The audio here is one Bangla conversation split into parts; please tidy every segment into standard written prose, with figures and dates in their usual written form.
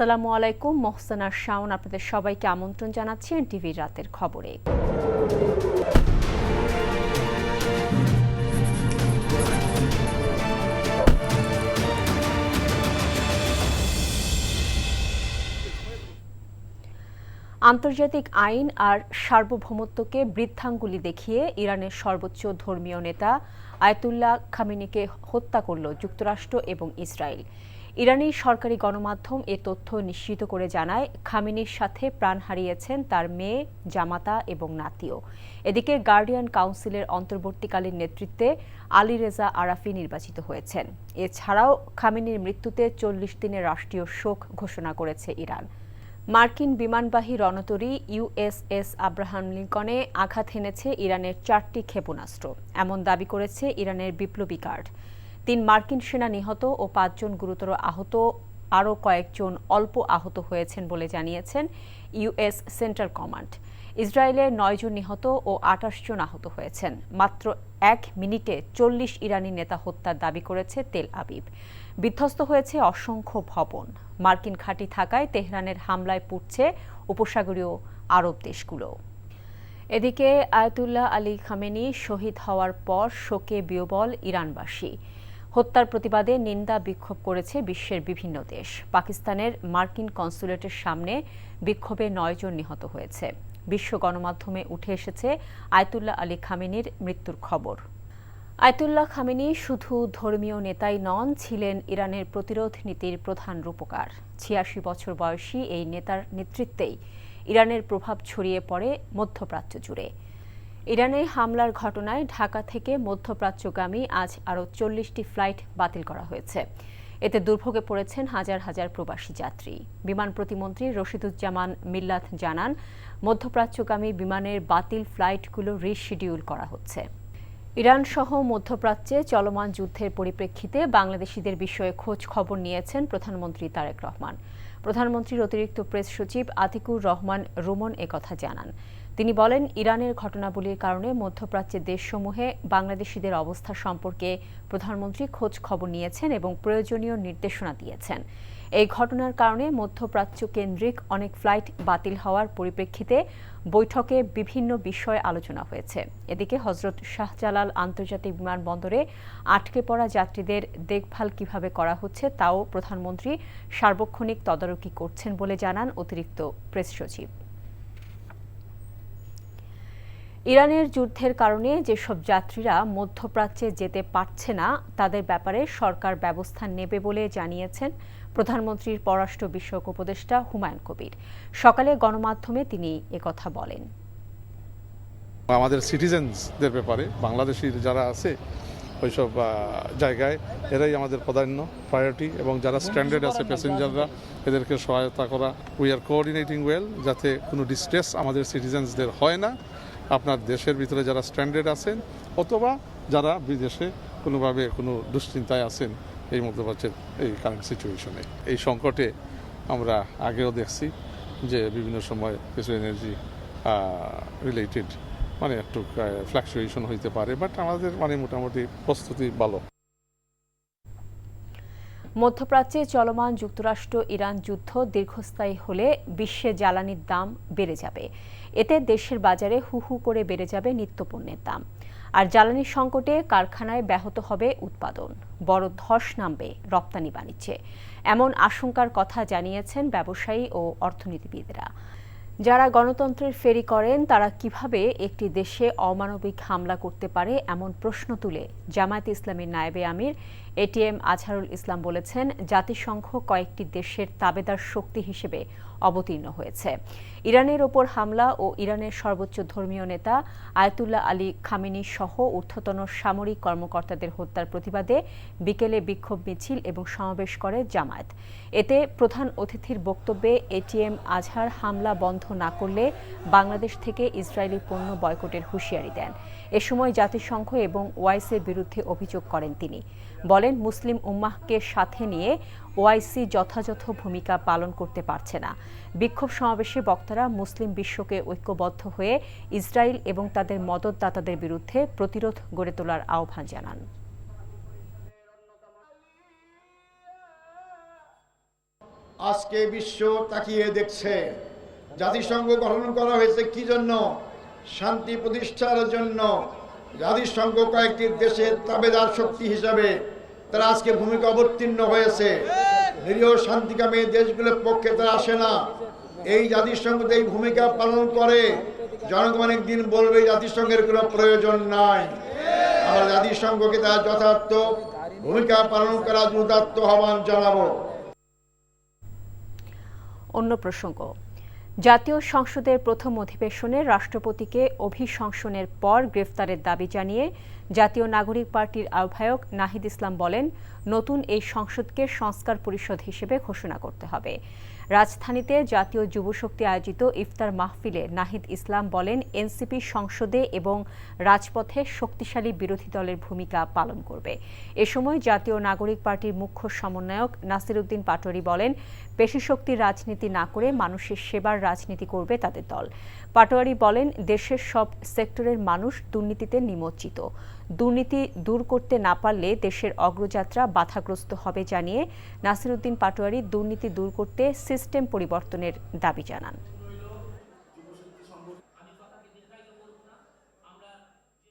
আসসালামু আলাইকুম, মোহসেনা শাওন আপনাদের সবাইকে আমন্ত্রণ জানাচ্ছি এনটিভি রাতের খবরে। আন্তর্জাতিক আইন আর সার্বভৌমত্বকে বৃদ্ধাঙ্গুলি দেখিয়ে ইরানের সর্বোচ্চ ধর্মীয় নেতা আয়াতুল্লাহ খামেনিকে হত্যা করল যুক্তরাষ্ট্র এবং ইসরায়েল। ইরানি সরকারি গণমাধ্যম এ তথ্য নিশ্চিত করে জানায়, খামেনির সাথে প্রাণ হারিয়েছেন তার মেয়ে, জামাতা এবং নাতিও। এদিকে গার্ডিয়ান কাউন্সিলের অন্তর্বর্তীকালীন নেতৃত্বে আলী রেজা আরাফি নির্বাচিত হয়েছেন। এছাড়াও খামেনির মৃত্যুতে ৪০ দিনের রাষ্ট্রীয় শোক ঘোষণা করেছে ইরান। মার্কিন বিমানবাহী রণতরী ইউএসএস আব্রাহাম লিঙ্কনে আঘাত হেনেছে ইরানের ৪টি ক্ষেপণাস্ত্র, এমন দাবি করেছে ইরানের বিপ্লবী গার্ড। ৩ মার্কিন সেনা নিহত ও ৫ জন গুরুতর আহত, আরও কয়েকজন অল্প আহত হয়েছেন বলে জানিয়েছেন ইউএস সেন্ট্রাল কমান্ড। ইসরায়েলে ৯ জন নিহত ও ২৮ জন আহত হয়েছেন। মাত্র ১ মিনিটে ৪০ ইরানি নেতা হত্যার দাবি করেছে তেল আবিব। বিধ্বস্ত হয়েছে অসংখ্য ভবন। মার্কিন ঘাঁটি থাকায় তেহরানের হামলায় পুড়ছে উপসাগরীয় আরব দেশগুলো। এদিকে আয়াতুল্লাহ আলী খামেনি শহীদ হওয়ার পর শোকে বিহ্বল ইরানবাসী। হত্যার প্রতিবাদে নিন্দা বিক্ষোভ করেছে বিশ্বের বিভিন্ন দেশ। পাকিস্তানের মার্কিন কনসুলেটের সামনে বিক্ষোভে ৯ জন নিহত হয়েছে। বিশ্ব গণমাধ্যমে উঠে এসেছে আয়াতুল্লাহ আলী খামেনির মৃত্যুর খবর। আয়াতুল্লাহ খামেনি শুধু ধর্মীয় নেতাই নন, ছিলেন ইরানের প্রতিরোধ নীতির প্রধান রূপকার। ৮৬ বছর বয়সী এই নেতার নেতৃত্বেই ইরানের প্রভাব ছড়িয়ে পড়ে মধ্যপ্রাচ্য জুড়ে। ইরানে হামলার ঘটনায় ঢাকা থেকে মধ্যপ্রাচ্যগামী আজ আরও ৪০টি ফ্লাইট বাতিল করা হয়েছে। এতে দুর্ভোগে পড়েছেন হাজার হাজার প্রবাসী যাত্রী। বিমান প্রতিমন্ত্রী রশিদুজ্জামান মিল্লাত জানান, মধ্যপ্রাচ্যগামী বিমানের বাতিল ফ্লাইটগুলো রিশিডিউল করা হচ্ছে। ইরান সহ মধ্যপ্রাচ্যে চলমান যুদ্ধের পরিপ্রেক্ষিতে বাংলাদেশিদের বিষয়ে খোঁজ খবর নিয়েছেন প্রধানমন্ত্রী তারেক রহমান। প্রধানমন্ত্রীর অতিরিক্ত প্রেস সচিব আতিকুর রহমান রুমন একথা জানান। তিনি বলেন, ইরানের ঘটনাবলীর কারণে মধ্যপ্রাচ্যের দেশসমূহে বাংলাদেশিদের অবস্থা সম্পর্কে প্রধানমন্ত্রী খোঁজ খবর নিয়েছেন এবং প্রয়োজনীয় নির্দেশনা দিয়েছেন। এই ঘটনার কারণে মধ্যপ্রাচ্য কেন্দ্রিক অনেক ফ্লাইট বাতিল হওয়ার পরিপ্রেক্ষিতে বৈঠকে বিভিন্ন বিষয় আলোচনা হয়েছে। এদিকে হজরত শাহজালাল আন্তর্জাতিক বিমানবন্দরে আটকে পড়া যাত্রীদের দেখভাল কিভাবে করা হচ্ছে তাও প্রধানমন্ত্রী সার্বক্ষণিক তদারকি করছেন বলে জানান অতিরিক্ত প্রেস সচিব। ইরানের যুদ্ধের কারণে যেসব যাত্রীরা মধ্যপ্রাচ্যে যেতে পারছে না তাদের ব্যাপারে সরকার ব্যবস্থা নেবে বলে জানিয়েছেন প্রধানমন্ত্রীর পররাষ্ট্র বিষয়ক উপদেষ্টা হুমায়ুন কবির। সকালে গণমাধ্যমে তিনি একথা বলেন। আমাদের সিটিজেন্সদের ব্যাপারে বাংলাদেশি যারা আছে ওইসব জায়গায় এরাই আমাদের প্রায়োরিটি, এবং যারা স্ট্যান্ডার্ড আছে প্যাসেঞ্জাররা এদেরকে সহায়তা করা। উই আর কোঅর্ডিনেটিং ওয়েল, যাতে কোনো ডিস্ট্রেস আমাদের সিটিজেন্সদের হয় না। আপনার দেশের ভিতরে যারা স্ট্যান্ডার্ড আছেন অথবা যারা বিদেশে কোনোভাবে কোনো দুশ্চিন্তায় আছেন এই মধ্যপ্রাচ্যের এই কারেন্ট সিচুয়েশনে, এই সংকটে আমরা আগেও দেখছি যে বিভিন্ন সময় কিছু এনার্জি রিলেটেড একটু ফ্লাকচুয়েশন হইতে পারে, বাট আমাদের মোটামুটি প্রস্তুতি ভালো। মধ্যপ্রাচ্যে চলমান যুক্তরাষ্ট্র ইরান যুদ্ধ দীর্ঘস্থায়ী হলে বিশ্বে জ্বালানির দাম বেড়ে যাবে। এতে দেশের বাজারে হু হু করে বেড়ে যাবে নিত্যপণ্যের দাম। আর জ্বালানির সংকটে কারখানায় ব্যাহত হবে উৎপাদন, বড় ধস নামবে রপ্তানি বাণিজ্যে, এমন আশঙ্কার কথা জানিয়েছেন ব্যবসায়ী ও অর্থনীতিবিদরা। যারা গণতন্ত্রের ফেরি করেন তারা কিভাবে একটি দেশে অমানবিক হামলা করতে পারে এমন প্রশ্ন তুলে জামায়াতে ইসলামীর নায়েবে আমির এটিএম আজহারুল ইসলাম বলেছেন, জাতিসংঘ কয়েকটি দেশের তাবেদার শক্তি হিসেবে অবতীর্ণ হয়েছে। ইরানের ওপর হামলা ও ইরানের সর্বোচ্চ ধর্মীয় নেতা আয়াতুল্লাহ আলী খামেনি সহ ঊর্ধ্বতন সামরিক কর্মকর্তাদের হত্যার প্রতিবাদে বিকেলে বিক্ষোভ মিছিল এবং সমাবেশ করে জামায়াত। এতে প্রধান অতিথির বক্তব্যে এটিএম আজহার হামলা বন্ধ না করলে বাংলাদেশ থেকে ইসরায়েলি পণ্য বয়কটের হুঁশিয়ারি দেন। এ সময় জাতিসংঘ এবং ওআইসির বিরুদ্ধে অভিযোগ করেন তিনি। বলেন, মুসলিম উম্মাহকে সাথে নিয়ে ওআইসি যথাযথ ভূমিকা পালন করতে পারছে না। বিক্ষোভ সমাবেশে বক্তারা মুসলিম বিশ্বকে ঐক্যবদ্ধ হয়ে ইসরায়েল এবং তাদের মদদদাতাদের বিরুদ্ধে প্রতিরোধ গড়ে তোলার আহ্বান জানান। আজকে বিশ্ব তাকিয়ে দেখছে। জাতিসংঘ গঠন করা হয়েছে কি জন্য? শান্তি প্রতিষ্ঠার জন্য। জাতিসংঘ কয়েকটি দেশের তাবেদার শক্তি হিসাবে তারা আজকে ভূমিকা অবতীর্ণ হয়েছে। নিরীহ শান্তিকামী দেশগুলোর পক্ষে তারা আসে না। এই জাতিসংঘ এই ভূমিকা পালন করে, জনগণ একদিন বলবে জাতিসংঘের কোনো প্রয়োজন নাই। আমরা জাতিসংঘকে তার যথার্থ ভূমিকা পালন করার উদাত্ত আহ্বান জানাবো। অন্য প্রসঙ্গ, জাতীয় সংসদের প্রথম অধিবেশনে রাষ্ট্রপতিকে অভিশংসনের পর গ্রেফতারের দাবি জানিয়ে জাতীয় নাগরিক পার্টির আহ্বায়ক নাহিদ ইসলাম বলেন, নতুন এই সংসদকে সংস্কার পরিষদ হিসেবে ঘোষণা করতে হবে। রাজধানীতে জাতীয় যুবশক্তি আয়োজিত ইফতার মাহফিলে নাহিদ ইসলাম বলেন, এনসিপি সংসদে এবং রাজপথে শক্তিশালী বিরোধী দলের ভূমিকা পালন করবে। এ সময় জাতীয় নাগরিক পার্টির মুখ্য সমন্বয়ক নাসির উদ্দিন পাটোয়ারী বলেন, পেশিশক্তির রাজনীতি না করে মানুষের সেবার রাজনীতি করবে তাদের দল। পাটোয়ারী বলেন, দেশের সব সেক্টরের মানুষ দুর্নীতিতে নিমজ্জিত। দুর্নীতি দূর করতে না পারলে দেশের অগ্রযাত্রা বাধাগ্রস্ত হবে জানিয়ে নাসির উদ্দিন পাটোয়ারী দুর্নীতি দূর করতে সিস্টেম পরিবর্তনের দাবি জানান।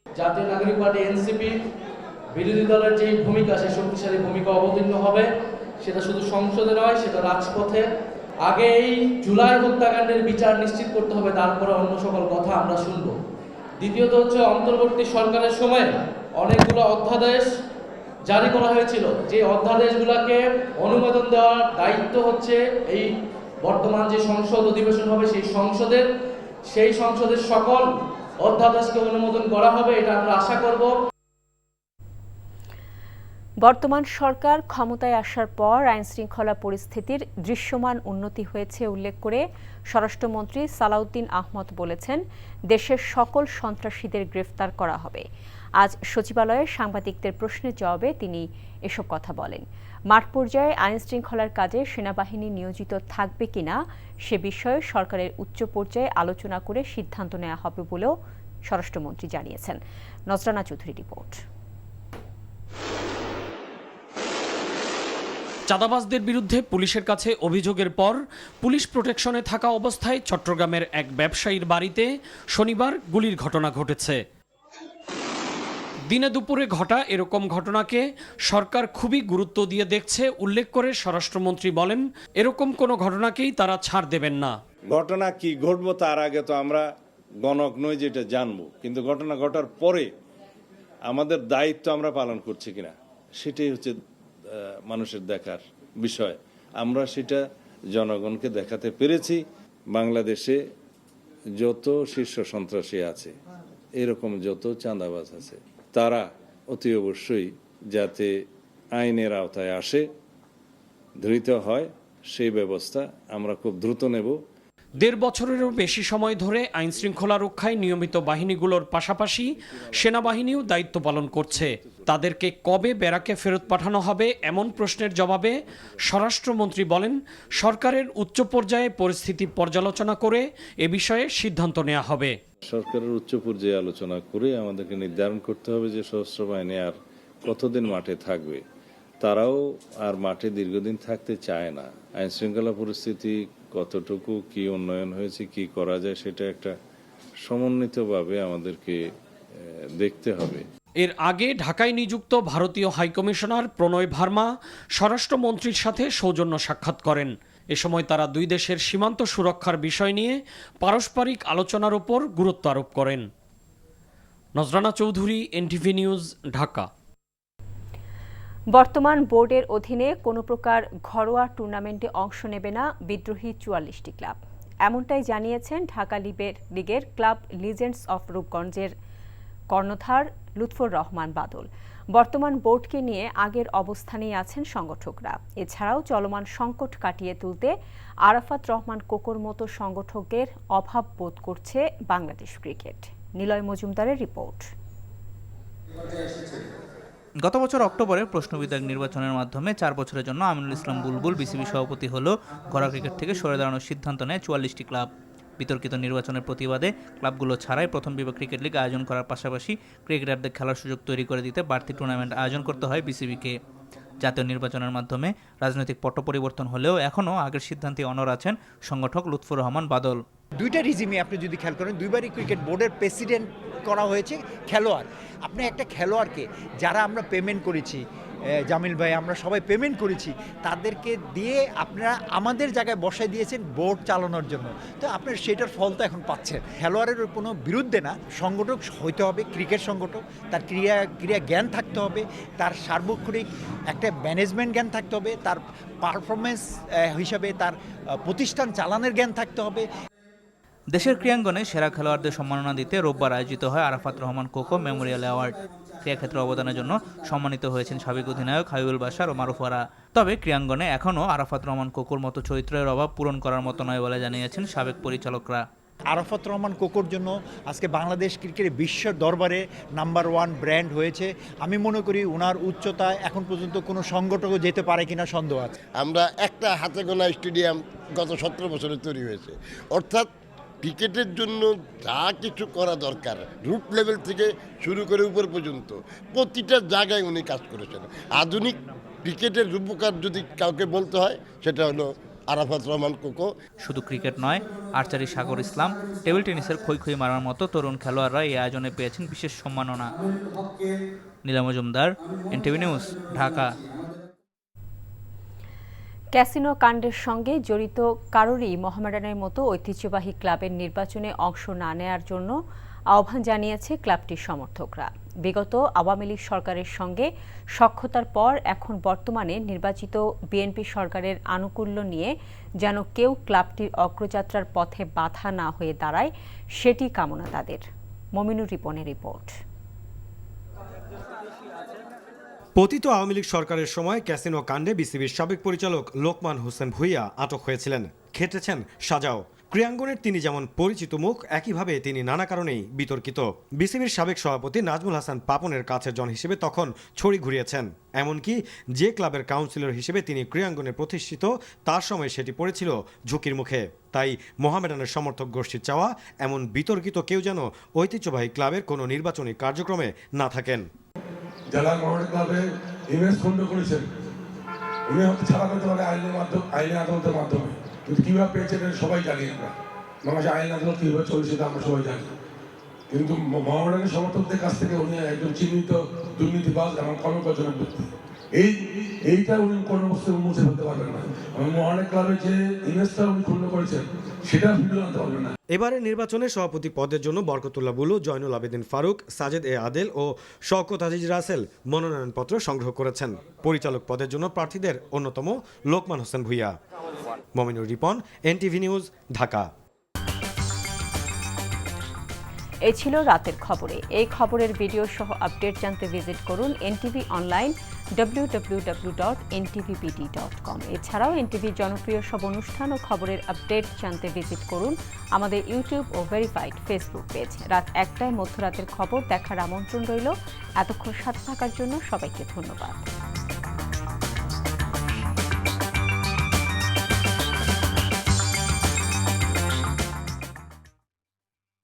জাতীয় নাগরিক পার্টি এনসিপি বিরোধী দলের যে ভূমিকা, সেই শক্তিশালী ভূমিকা অবতীর্ণ হবে। সেটা শুধু সংসদে নয়, সেটা রাজপথে। আগে এই জুলাই হত্যাকাণ্ডের বিচার নিশ্চিত করতে হবে, তারপরে অন্য সকল কথা আমরা শুনব। দ্বিতীয়ত হচ্ছে, অন্তর্বর্তী সরকারের সময় অনেকগুলো অধ্যাদেশ জারি করা হয়েছিল। যে অধ্যাদেশগুলোকে অনুমোদন দেওয়ার দায়িত্ব হচ্ছে এই বর্তমান যে সংসদ অধিবেশন হবে সেই সংসদের সকল অধ্যাদেশকে অনুমোদন করা হবে, এটা আমরা আশা করব। বর্তমান সরকার ক্ষমতায় আসার পর আইনশৃঙ্খলা পরিস্থিতির দৃশ্যমান উন্নতি হয়েছে উল্লেখ করে স্বরাষ্ট্রমন্ত্রী সালাউদ্দিন আহমদ বলেছেন, দেশের সকল সন্ত্রাসীদের গ্রেফতার করা হবে। আজ সচিবালয়ে সাংবাদিকদের প্রশ্নের জবাবে তিনি এসব কথা বলেন। মাঠ পর্যায়ে আইনশৃঙ্খলার কাজে সেনাবাহিনী নিয়োজিত থাকবে কিনা সে বিষয়ে সরকারের উচ্চ পর্যায়ে আলোচনা করে সিদ্ধান্ত নেওয়া হবে বলেও স্বরাষ্ট্রমন্ত্রী জানিয়েছেন। নজরানা চৌধুরী রিপোর্ট। চাঁদাবাজদের বিরুদ্ধে পুলিশের কাছে অভিযোগের পর পুলিশ প্রোটেকশনে থাকা অবস্থায় চট্টগ্রামের এক ব্যবসায়ীর বাড়িতে শনিবার গুলির ঘটনা ঘটেছে। দিনে দুপুরে ঘটা এরকম ঘটনাকে সরকার খুবই গুরুত্ব দিয়ে দেখছে উল্লেখ করে স্বরাষ্ট্রমন্ত্রী বলেন, এরকম কোনো ঘটনাকেই তারা ছাড় দেবেন না। ঘটনা কি ঘটবো তার আগে তো আমরা গণক নই যেটা জানবো, কিন্তু ঘটনা ঘটার পরে আমাদের দায়িত্ব আমরা পালন করছি কিনা সেটাই হচ্ছে মানুষের দেখার বিষয়। আমরা সেটা জনগণকে দেখাতে পেরেছি। বাংলাদেশে যত শীর্ষ সন্ত্রাসী আছে, এরকম যত চাঁদাবাজ আছে, তারা অতি অবশ্যই যাতে আইনের আওতায় আসে, ধৃত হয়, সেই ব্যবস্থা আমরা খুব দ্রুত নেব। ১.৫ বছরেরও বেশি সময় ধরে আইনশৃঙ্খলা রক্ষায় নিয়মিত বাহিনীগুলোর পাশাপাশি সেনাবাহিনীও দায়িত্ব পালন করছে। তাদেরকে কবে ব্যারাকে ফেরত পাঠানো হবে এমন প্রশ্নের জবাবে স্বরাষ্ট্রমন্ত্রী বলেন, সরকারের উচ্চ পর্যায়ে পরিস্থিতি পর্যালোচনা করে এ বিষয়ে সিদ্ধান্ত নেওয়া হবে। সরকারের উচ্চ পর্যায়ে আলোচনা করে আমাদেরকে নির্ধারণ করতে হবে যে সশস্ত্র বাহিনী আর কতদিন মাঠে থাকবে। তারাও আর মাঠে দীর্ঘদিন থাকতে চায় না। আইনশৃঙ্খলা পরিস্থিতি কতটুকু, কি উন্নয়ন হয়েছে, কি করা যায়, সেটা একটা সমন্বিতভাবে আমাদেরকে দেখতে হবে। এর আগে ঢাকায় নিযুক্ত ভারতীয় হাইকমিশনার প্রণয় ভার্মা স্বরাষ্ট্রমন্ত্রীর সাথে সৌজন্য সাক্ষাৎ করেন। এ সময় তারা দুই দেশের সীমান্ত সুরক্ষার বিষয় নিয়ে পারস্পরিক আলোচনার উপর গুরুত্ব আরোপ করেন। নজরানা চৌধুরী, এনটিভি নিউজ, ঢাকা। বর্তমান বোর্ডের অধীনে কোনো প্রকার ঘরোয়া টুর্নামেন্টে অংশ নেবে না বিদ্রোহী ৪৪টি ক্লাব। এমনটাই জানিয়েছেন ঢাকা লিগের ক্লাব লিজেন্ডস অফ রূপগঞ্জের কর্ণধার লুৎফর রহমান বাদল। বর্তমান বোর্ডকে নিয়ে আগের অবস্থানেই আছেন সংগঠকরা। এছাড়াও চলমান সংকট কাটিয়ে তুলতে আরাফাত রহমান কোকোর মতো সংগঠকের অভাব বোধ করছে বাংলাদেশ ক্রিকেট। নিলয় মজুমদারের রিপোর্ট। গত বছর অক্টোবরে প্রশ্নবিভাগ নির্বাচনের মাধ্যমে 4 বছরের জন্য আমিনুল ইসলাম বুলবুল বিসিবি সভাপতি হলেও ঘরোয়া ক্রিকেট থেকে সরে দাঁড়ানোর সিদ্ধান্ত নেয় 44টি ক্লাব। বিতর্কিত নির্বাচনের প্রতিবাদে ক্লাবগুলো ছাড়াই প্রথম বিভাগ ক্রিকেট লিগ আয়োজন করার পাশাপাশি ক্রিকেটারদের খেলার সুযোগ তৈরি করে দিতে বাড়তি টুর্নামেন্ট আয়োজন করতে হয় বিসিবিকে। জাতীয় নির্বাচনের মাধ্যমে রাজনৈতিক পট পরিবর্তন হলেও এখনও আগের সিদ্ধান্তে অনড় আছেন সংগঠক লুৎফর রহমান বাদল। দুইটা রিজিমে আপনি যদি খেয়াল করেন, দুইবারই ক্রিকেট বোর্ডের প্রেসিডেন্ট করা হয়েছে খেলোয়াড়। আপনি একটা খেলোয়াড়কে, যারা আমরা পেমেন্ট করেছি, জামিল ভাই আমরা সবাই পেমেন্ট করেছি, তাদেরকে দিয়ে আপনারা আমাদের জায়গায় বসায় দিয়েছেন বোর্ড চালানোর জন্য। তো আপনার সেটার ফল তো এখন পাচ্ছেন। খেলোয়াড়ের কোনো বিরুদ্ধে না, সংগঠক হইতে হবে, ক্রিকেট সংগঠক, তার ক্রিয়া জ্ঞান থাকতে হবে, তার সার্বক্ষণিক একটা ম্যানেজমেন্ট জ্ঞান থাকতে হবে, তার পারফরমেন্স হিসাবে তার প্রতিষ্ঠান চালানোর জ্ঞান থাকতে হবে। দেশের ক্রীড়াঙ্গনে সেরা খেলোয়াড়দের সম্মাননা দিতে রোববার আয়োজিত হয় Arafat Rahman cocoa Memorial award. ক্রীড়াক্ষেত্রে অবদানের জন্য সম্মানিত হয়েছেন সাবেক অধিনায়ক হাবিবুল বাশার ও মারুফ ওয়ারা। তবে ক্রীড়াঙ্গনে এখনও আরাফাত রহমান কোকোর মতো চরিত্রের অভাব পূরণ করার মতো নয় বলে জানিয়েছেন সাবেক পরিচালকরা। আরাফাত রহমান কোকোর জন্য আজকে বাংলাদেশ ক্রিকেটে বিশ্ব দরবারে নাম্বার 1 ব্র্যান্ড হয়েছে। আমি মনে করি ওনার উচ্চতা এখন পর্যন্ত কোনো সংগঠকও যেতে পারে কিনা সন্দেহ আছে। আমরা একটা হাতে গোনা স্টেডিয়াম গত 17 বছরে তৈরি হয়েছে, অর্থাৎ ক্রিকেটের জন্য যা কিছু করা দরকার রুট লেভেল থেকে শুরু করে উপর পর্যন্ত প্রতিটা জায়গায় উনি কাজ করেছেন। আধুনিক ক্রিকেটের রূপকার যদি কাউকে বলতে হয় সেটা হলো আরাফাত রহমান কোকো। শুধু ক্রিকেট নয়, আর্চারি সাগর ইসলাম, টেবিল টেনিসের খই মারার মতো তরুণ খেলোয়াড়রা এই আয়োজনে পেয়েছেন বিশেষ সম্মাননা। Nila Majumdar, NTV news, Dhaka. Casino কাণ্ডের সঙ্গে জড়িত কারোরই মোহামেডানের মতো ঐতিহ্যবাহী ক্লাবের নির্বাচনে অংশ না নেয়ার জন্য আহ্বান জানিয়েছে ক্লাবটির সমর্থকরা। বিগত আওয়ামী লীগ সরকারের সঙ্গে সখ্যতার পর এখন বর্তমানে নির্বাচিত বিএনপি সরকারের আনুকূল্য নিয়ে যেন কেউ ক্লাবটির অগ্রযাত্রার পথে বাধা না হয়ে দাঁড়ায়, সেটি কামনা তাদের। মমিনুর রিপনের রিপোর্ট। পতিত আওয়ামী লীগ সরকারের সময় ক্যাসিনো কাণ্ডে বিসিবির সাবেক পরিচালক লোকমান হোসেন ভূঁইয়া আটক হয়েছিলেন, খেটেছেন সাজাও। ক্রীড়াঙ্গনের তিনি যেমন পরিচিত মুখ, একইভাবে তিনি নানা কারণেই বিতর্কিত। বিসিবির সাবেক সভাপতি নাজমুল হাসান পাপনের কাছের জন হিসেবে তখন ছড়ি ঘুরিয়েছেন। এমনকি যে ক্লাবের কাউন্সিলর হিসেবে তিনি ক্রীড়াঙ্গনে প্রতিষ্ঠিত, তার সময় সেটি পড়েছিল ঝুঁকির মুখে। তাই মোহামেডানের সমর্থক গোষ্ঠীর চাওয়া এমন বিতর্কিত কেউ যেন ঐতিহ্যবাহী ক্লাবের কোনো নির্বাচনী কার্যক্রমে না থাকেন। যারা মোহামেডান ক্লাবে ইনভেস্ট ফন্ড করেছেন উনি হয়তো ছাড়া করতে পারে আইনি আদালতের মাধ্যমে, কিন্তু কীভাবে পেয়েছেন সবাই জানি আমরা। বাংলাদেশে আইন আদালত কীভাবে চলছে তা আমরা সবাই জানি, কিন্তু মোহামেডানের সমর্থকদের কাছ থেকে উনি একজন চিহ্নিত দুর্নীতিবাজ এবং কর্মকর্তার ব্যক্তি। এইটা উনি কোনো অবস্থায় মুছে ফেলতে পারবেন না। মোহামেডান ক্লাবে যে ইনভেস্টটা উনি ক্ষুণ্ণ করেছেন সেটা ফিরিয়ে আনতে পারবেন না। এবারে নির্বাচনে সভাপতি পদের জন্য বরকতুল্লাহ বুলু, জয়নুল আবেদিন ফারুক, সাজেদ এ আদেল ও শওকত আজিজ রাসেল মনোনয়নপত্র সংগ্রহ করেছেন। পরিচালক পদের জন্য প্রার্থীদের অন্যতম লোকমান হোসেন ভূঁইয়া। Mominur Ripon, NTV news, Dhaka. এই ছিল রাতের খবরে। এই খবরের ভিডিও সহ আপডেট জানতে ভিজিট করুন এনটিভি অনলাইন www.ntvbd.com। এছাড়াও এনটিভির জনপ্রিয় সব অনুষ্ঠান ও খবরের আপডেট জানতে ভিজিট করুন আমাদের ইউটিউব ও ভেরিফাইড ফেসবুক পেজ। রাত 1টায় মধ্যরাতের খবর দেখার আমন্ত্রণ রইল। এতক্ষণ সাথে থাকার জন্য সবাইকে ধন্যবাদ।